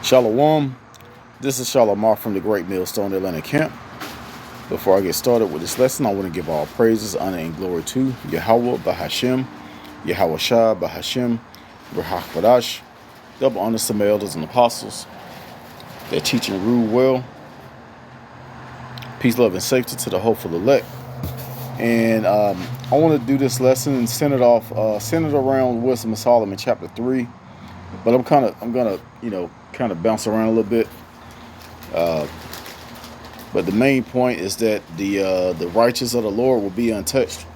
Shalom. This is Shalomar from the Great Millstone Atlanta Camp. Before I get started with this lesson, I want to give all praises, honor, and glory to Yahweh Bahashem, Yahweh Shah Bahashem, Ruach Kodash. Double honor to my elders and apostles that teach and rule well. Peace, love, and safety to the hopeful elect. And I want to do this lesson centered around Wisdom of Solomon, chapter 3. But I'm gonna bounce around a little bit. But the main point is that the righteous of the Lord will be untouched.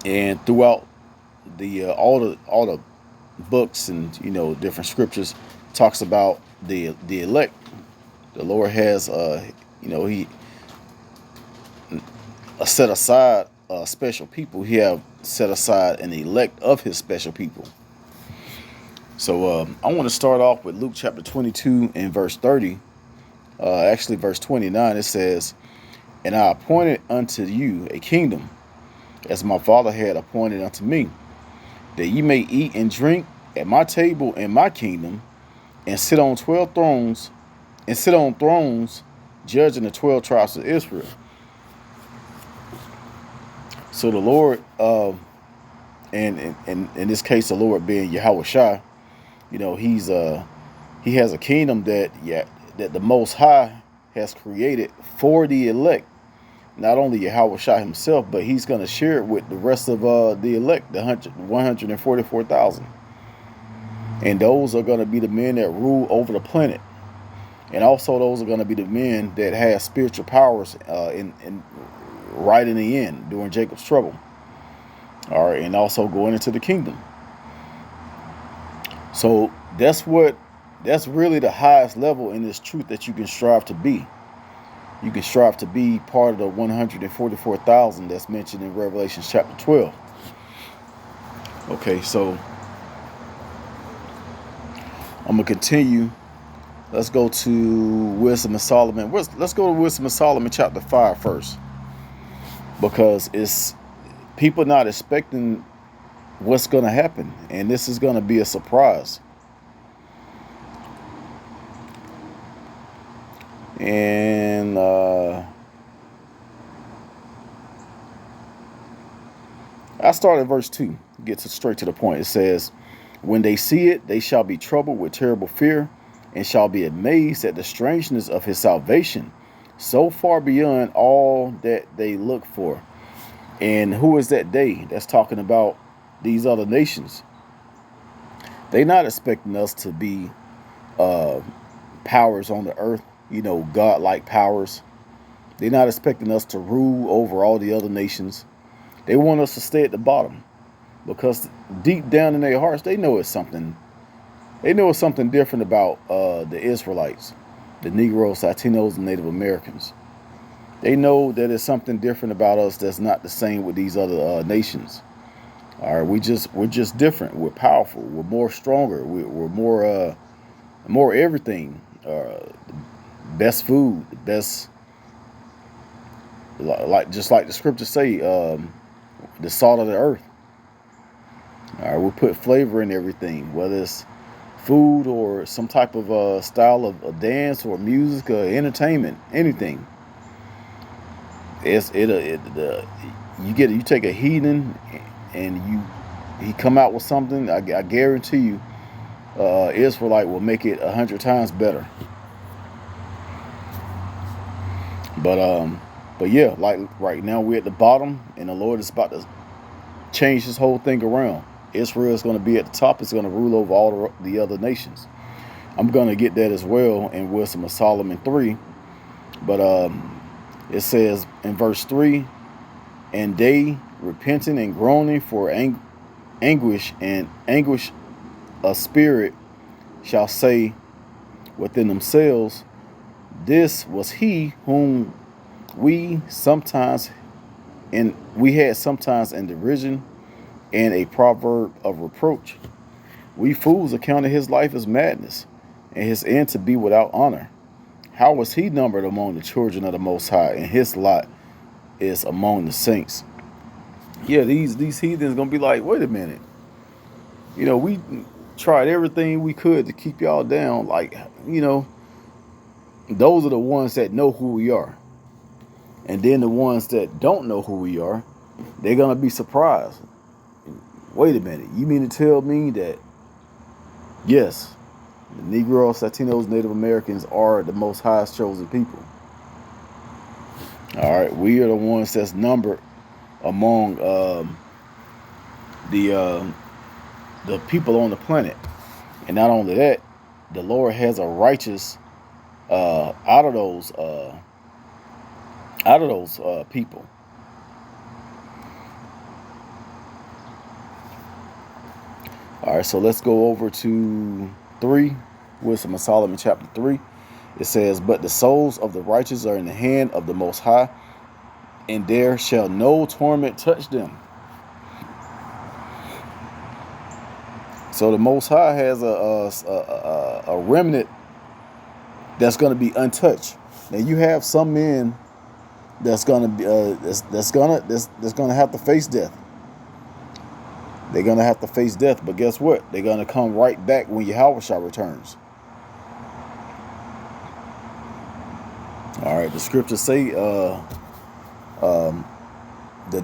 And throughout all the books and different scriptures talks about the elect. The Lord has he set aside special people. He have set aside an elect of his special people. So I want to start off with Luke chapter 22 and verse 30. Actually, verse 29, it says, "And I appointed unto you a kingdom, as my Father had appointed unto me, that ye may eat and drink at my table in my kingdom, and sit on 12 thrones, judging the 12 tribes of Israel." So the Lord, and in this case, the Lord being Yahweh Shai, he has a kingdom that the Most High has created for the elect. Not only Yahweh Shai himself, but he's going to share it with the rest of the elect, the 144,000. And those are going to be the men that rule over the planet. And also those are going to be the men that have spiritual powers right in the end during Jacob's trouble. All right, and also going into the kingdom. So that's really the highest level in this truth that you can strive to be. You can strive to be part of the 144,000 that's mentioned in Revelation chapter 12. Okay, so I'm going to continue. Let's go to Wisdom of Solomon. Let's go to Wisdom of Solomon chapter 5 first. Because it's people not expecting what's going to happen. And this is going to be a surprise. And I start at verse 2. Gets straight to the point. It says, "When they see it, they shall be troubled with terrible fear, and shall be amazed at the strangeness of his salvation, so far beyond all that they look for." And who is that they? That's talking about these other nations. They're not expecting us to be powers on the earth, God-like powers. They're not expecting us to rule over all the other nations. They want us to stay at the bottom, because deep down in their hearts, they know it's something. They know it's something different about the Israelites, the Negroes, Latinos, and Native Americans. They know that it's something different about us that's not the same with these other nations. All right, we're just different. We're powerful. We're more stronger. We're more everything. Best food, the best, just like the scriptures say, the salt of the earth. All right, we put flavor in everything, whether it's food or some type of style of dance or music or entertainment, anything. You take a heathen and he come out with something. I guarantee you, Israelite will make it 100 times better. But yeah, like right now we're at the bottom, and the Lord is about to change this whole thing around. Israel is going to be at the top. It's going to rule over all the other nations. I'm going to get that as well in Wisdom of Solomon 3. But it says in verse 3, "And they repenting and groaning for anguish of spirit shall say within themselves, this was he whom we had sometimes in derision, and a proverb of reproach. We fools accounted his life as madness, and his end to be without honor. How was he numbered among the children of the Most High, and his lot is among the saints?" Yeah, these heathens gonna be like, wait a minute. We tried everything we could to keep y'all down. Like, those are the ones that know who we are. And then the ones that don't know who we are, they're going to be surprised. Wait a minute. You mean to tell me that, yes, the Negroes, Latinos, Native Americans are the most highest chosen people? All right. We are the ones that's numbered among the people on the planet. And not only that, the Lord has a righteous out of those people. All right, so let's go over to 3, Wisdom of Solomon chapter 3. It says, "But the souls of the righteous are in the hand of the Most High, and there shall no torment touch them." So the Most High has a remnant that's going to be untouched. Now you have some men that's going to be that's going to have to face death. They're going to have to face death, but guess what? They're going to come right back when Yahushua returns. All right, the scriptures say the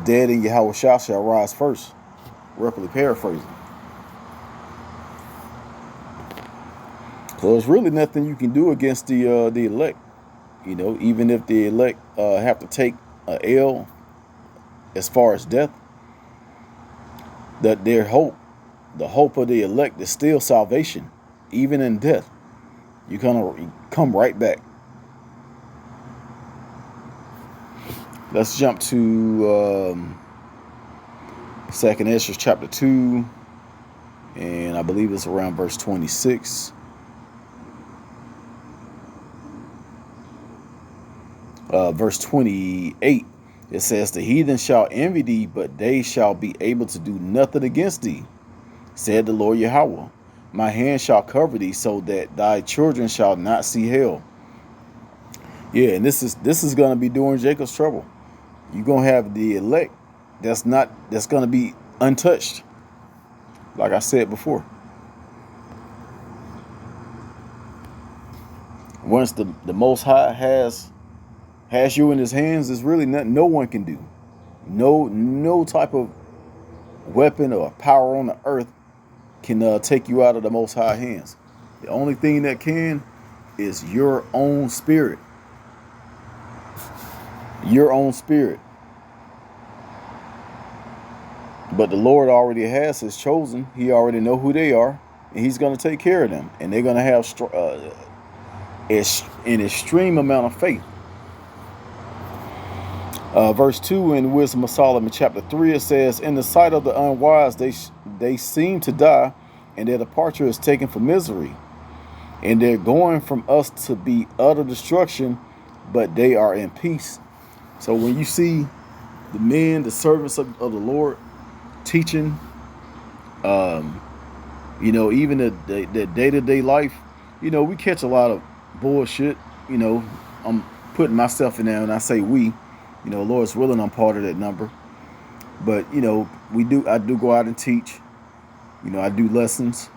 dead in Yahushua shall rise first. Roughly paraphrasing. So there's really nothing you can do against the elect. Even if the elect have to take an L as far as death, that the hope of the elect is still salvation. Even in death, you come right back. Let's jump to 2nd Ezra chapter 2, and I believe it's around verse 26. Verse 28, it says, "The heathen shall envy thee, but they shall be able to do nothing against thee, said the Lord Yahweh. My hand shall cover thee, so that thy children shall not see hell." Yeah, and this is going to be during Jacob's trouble. You're going to have the elect that's going to be untouched, like I said before. Once the Most High has you in his hands, there's really nothing no one can do. No type of weapon or power on the earth can take you out of the Most High hands. The only thing that can is your own spirit. Your own spirit. But the Lord already has his chosen. He already know who they are, and he's going to take care of them. And they're going to have an extreme amount of faith. Verse 2 in Wisdom of Solomon chapter 3, it says, "In the sight of the unwise they seem to die, and their departure is taken for misery. And they're going from us to be utter destruction, but they are in peace." So when you see the men, the servants of the Lord teaching, even the day-to-day life, we catch a lot of bullshit. I'm putting myself in there and I say we. Lord's willing, I'm part of that number. But, I do go out and teach. I do lessons.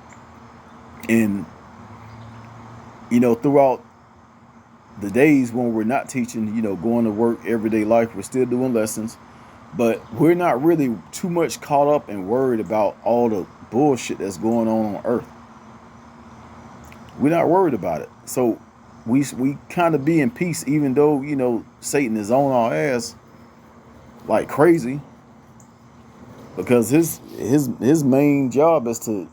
And, throughout the days when we're not teaching, going to work, everyday life, we're still doing lessons. But we're not really too much caught up and worried about all the bullshit that's going on earth. We're not worried about it. So we kind of be in peace, even though, Satan is on our ass like crazy, because his main job is to,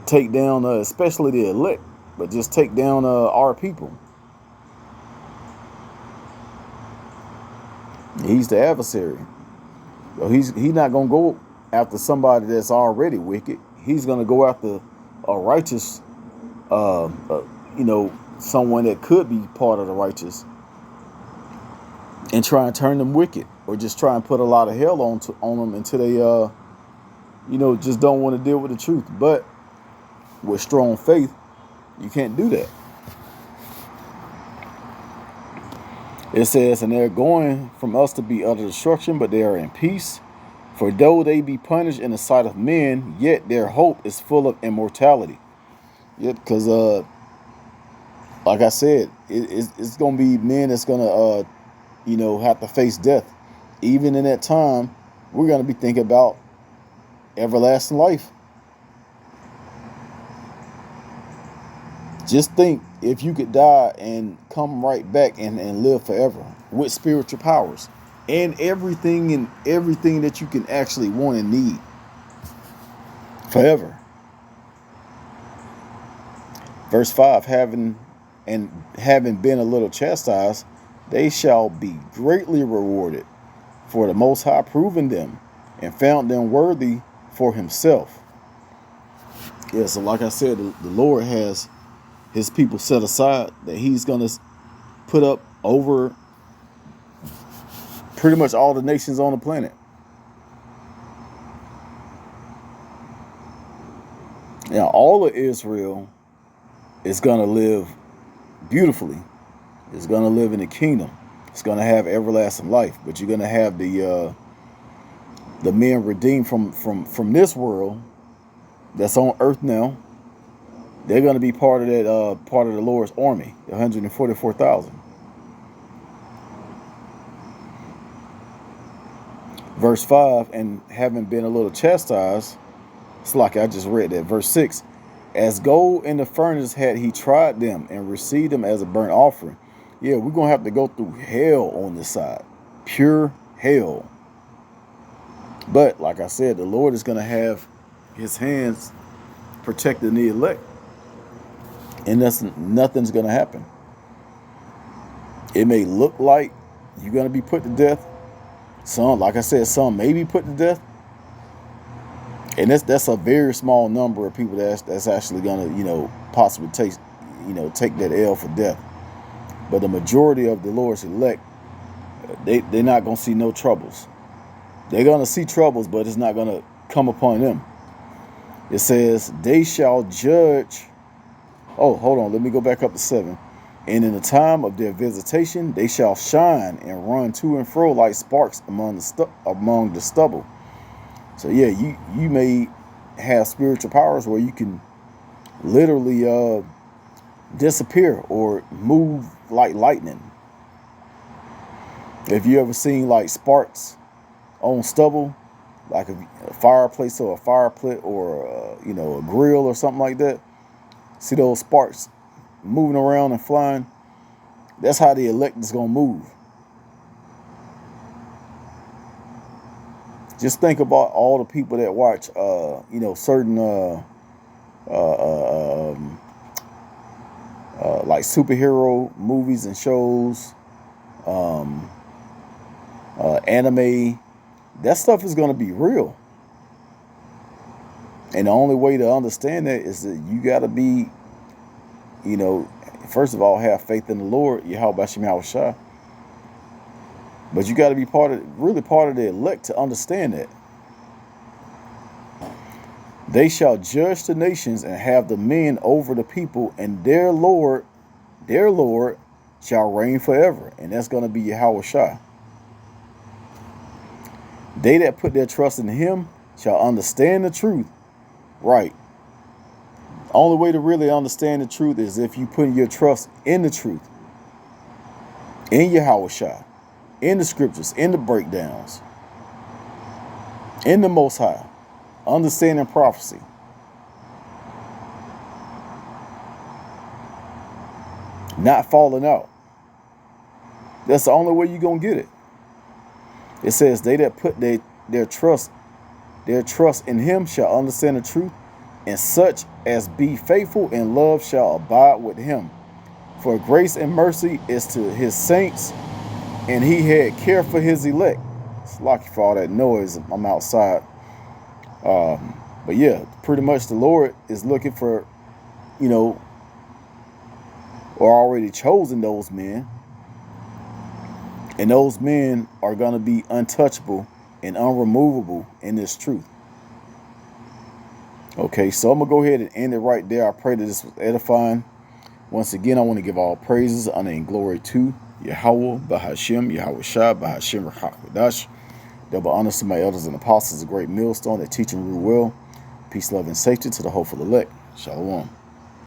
take down, especially the elect, but just take down our people. He's the adversary. So he's not going to go after somebody that's already wicked. He's going to go after a righteous, someone that could be part of the righteous, and try and turn them wicked, or just try and put a lot of hell on them until they, just don't want to deal with the truth. But with strong faith, you can't do that. It says, "And they're going from us to be utter destruction, but they are in peace. For though they be punished in the sight of men, yet their hope is full of immortality. Yeah, because like I said, it's gonna be men that's gonna have to face death. Even in that time, we're gonna be thinking about everlasting life. Just think if you could die and come right back and live forever with spiritual powers and everything that you can actually want and need forever. Verse 5, having been a little chastised, they shall be greatly rewarded, for the Most High proven them and found them worthy for himself. Yeah, so like I said, the Lord has his people set aside that he's going to put up over pretty much all the nations on the planet. Now, all of Israel is going to live beautifully. It's going to live in the kingdom. It's going to have everlasting life. But you're going to have the men redeemed from this world that's on earth now. They're going to be part of that part of the Lord's army, the 144,000. Verse 5, and having been a little chastised, it's like I just read that. Verse 6, as gold in the furnace had he tried them and received them as a burnt offering. Yeah, we're going to have to go through hell on this side. Pure hell. But like I said, the Lord is going to have his hands protecting the elect. And nothing's going to happen. It may look like you're going to be put to death. Some, like I said, some may be put to death. And that's a very small number of people that's actually going to, possibly take that L for death. But the majority of the Lord's elect, they're not going to see no troubles. They're going to see troubles, but it's not going to come upon them. It says, they shall judge. Oh, hold on. Let me go back up to 7. And in the time of their visitation, they shall shine and run to and fro like sparks among the stubble. So yeah, you may have spiritual powers where you can literally disappear or move like lightning. If you ever seen like sparks on stubble, like a fireplace or a fire pit or a grill or something like that, see those sparks moving around and flying? That's how the elect is going to move. Just think about all the people that watch, certain like superhero movies and shows, anime. That stuff is going to be real. And the only way to understand that is that you got to be, first of all, have faith in the Lord, Yahweh Shem Yahushua. But you got to be part of the elect to understand that. They shall judge the nations and have the men over the people, and their Lord shall reign forever. And that's going to be Yahushua. They that put their trust in him shall understand the truth. Right. Only way to really understand the truth is if you put your trust in the truth. In Yahushua. In the scriptures. In the breakdowns. In the Most High. Understanding prophecy. Not falling out. That's the only way you're going to get it. It says, they that put their trust in him shall understand the truth, and such as be faithful in love shall abide with him. For grace and mercy is to his saints, and he had care for his elect. It's lucky for all that noise. I'm outside. But yeah, pretty much the Lord is looking for, or already chosen those men. And those men are going to be untouchable and unremovable in this truth. Okay, so I'm going to go ahead and end it right there. I pray that this was edifying. Once again, I want to give all praises, honor, and glory to Yahweh, Bahashem, Yahushua, Bahashem, Rahakadash. Double honors to my elders and apostles, a great millstone that teach and rule well. Peace, love, and safety to the hopeful elect. Shalom.